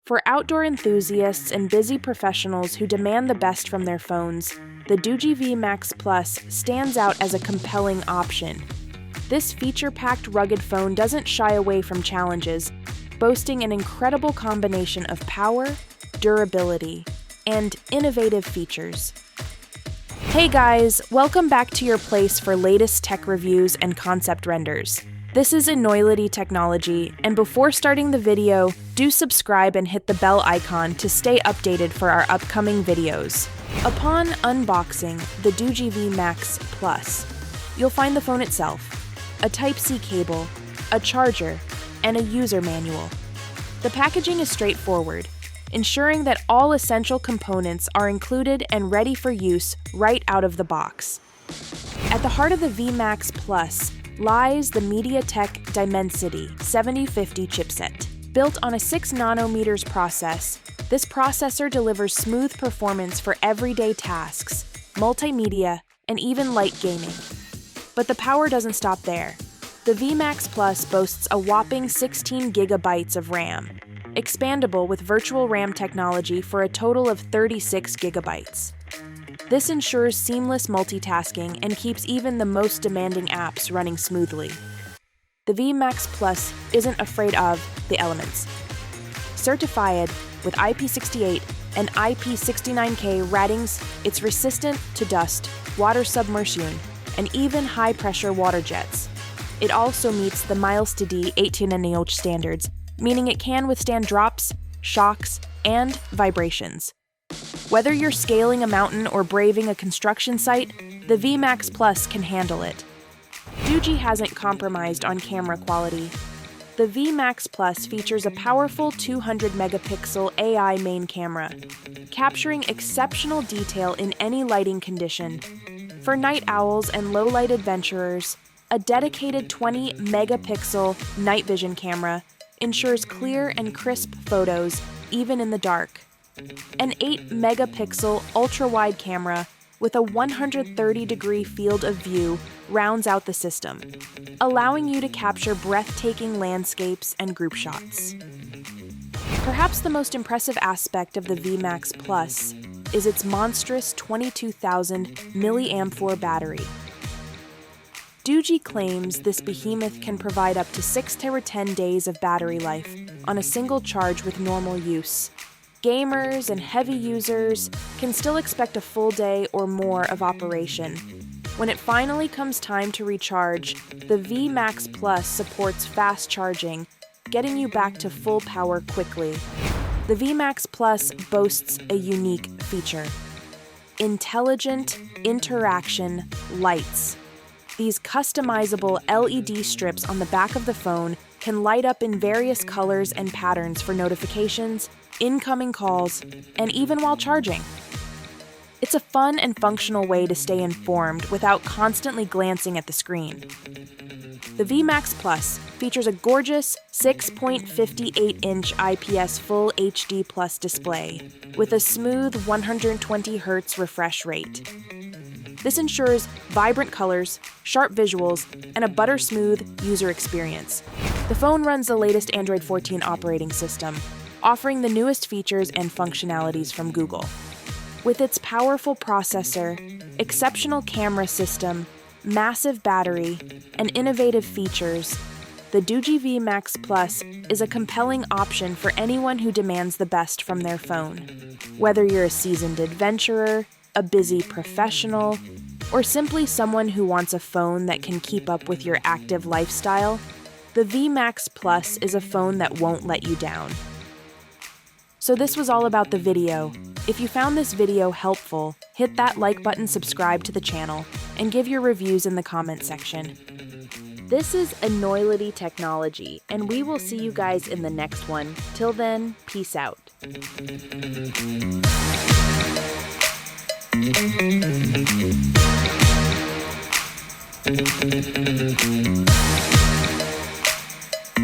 For outdoor enthusiasts and busy professionals who demand the best from their phones, the Doogee V Max Plus stands out as a compelling option. This feature-packed rugged phone doesn't shy away from challenges, boasting an incredible combination of power, durability, and innovative features. Hey guys, welcome back to your place for latest tech reviews and concept renders. This is Enoylity Technology, and before starting the video, do subscribe and hit the bell icon to stay updated for our upcoming videos. Upon unboxing the Doogee V Max Plus, you'll find the phone itself, a Type-C cable, a charger, and a user manual. The packaging is straightforward, ensuring that all essential components are included and ready for use right out of the box. At the heart of the V Max Plus lies the MediaTek Dimensity 7050 chipset. Built on a 6 nanometers process, this processor delivers smooth performance for everyday tasks, multimedia, and even light gaming. But the power doesn't stop there. The V Max Plus boasts a whopping 16 gigabytes of RAM, expandable with virtual RAM technology for a total of 36 gigabytes. This ensures seamless multitasking and keeps even the most demanding apps running smoothly. The V Max Plus isn't afraid of the elements. Certified with IP68 and IP69K ratings, it's resistant to dust, water submersion, and even high-pressure water jets. It also meets the miles to D 18 NEOH standards, meaning it can withstand drops, shocks, and vibrations. Whether you're scaling a mountain or braving a construction site, the V Max Plus can handle it. Doogee hasn't compromised on camera quality. The V Max Plus features a powerful 200-megapixel AI main camera, capturing exceptional detail in any lighting condition. For night owls and low-light adventurers, a dedicated 20-megapixel night vision camera ensures clear and crisp photos even in the dark. An 8-megapixel ultra-wide camera with a 130-degree field of view rounds out the system, allowing you to capture breathtaking landscapes and group shots. Perhaps the most impressive aspect of the V Max Plus is its monstrous 22,000 mAh battery. Doogee claims this behemoth can provide up to 6 to 10 days of battery life on a single charge with normal use. Gamers and heavy users can still expect a full day or more of operation. When it finally comes time to recharge, the V Max Plus supports fast charging, getting you back to full power quickly. The V Max Plus boasts a unique feature: intelligent interaction lights. These customizable LED strips on the back of the phone can light up in various colors and patterns for notifications, incoming calls, and even while charging. It's a fun and functional way to stay informed without constantly glancing at the screen. The V Max Plus features a gorgeous 6.58-inch IPS Full HD Plus display with a smooth 120 Hz refresh rate. This ensures vibrant colors, sharp visuals, and a butter-smooth user experience. The phone runs the latest Android 14 operating system, offering the newest features and functionalities from Google. With its powerful processor, exceptional camera system, massive battery, and innovative features, the Doogee V Max Plus is a compelling option for anyone who demands the best from their phone. Whether you're a seasoned adventurer, a busy professional, or simply someone who wants a phone that can keep up with your active lifestyle, the V Max Plus is a phone that won't let you down. So this was all about the video. If you found this video helpful, hit that like button, subscribe to the channel, and give your reviews in the comment section. This is Enoylity Technology, and we will see you guys in the next one. Till then, peace out.